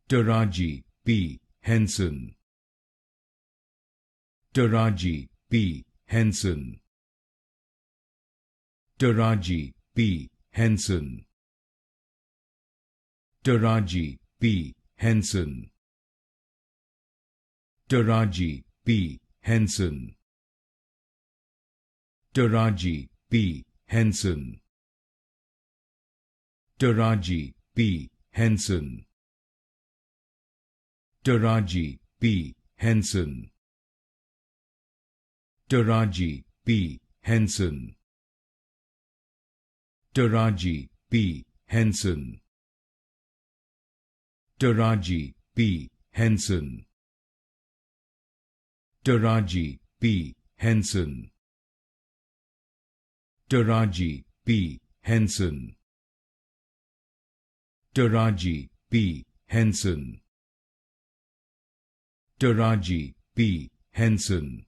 Taraji P. Henson. Taraji P. Henson. Taraji P. Henson. Taraji P. Henson. Taraji P. Henson. Taraji P. Henson. Taraji P. Henson. Taraji P. Henson. Taraji P. Henson. Taraji P. Henson. Taraji P. Henson. Taraji P. Henson. Taraji P. Henson. Taraji P. Henson. Taraji P. Henson.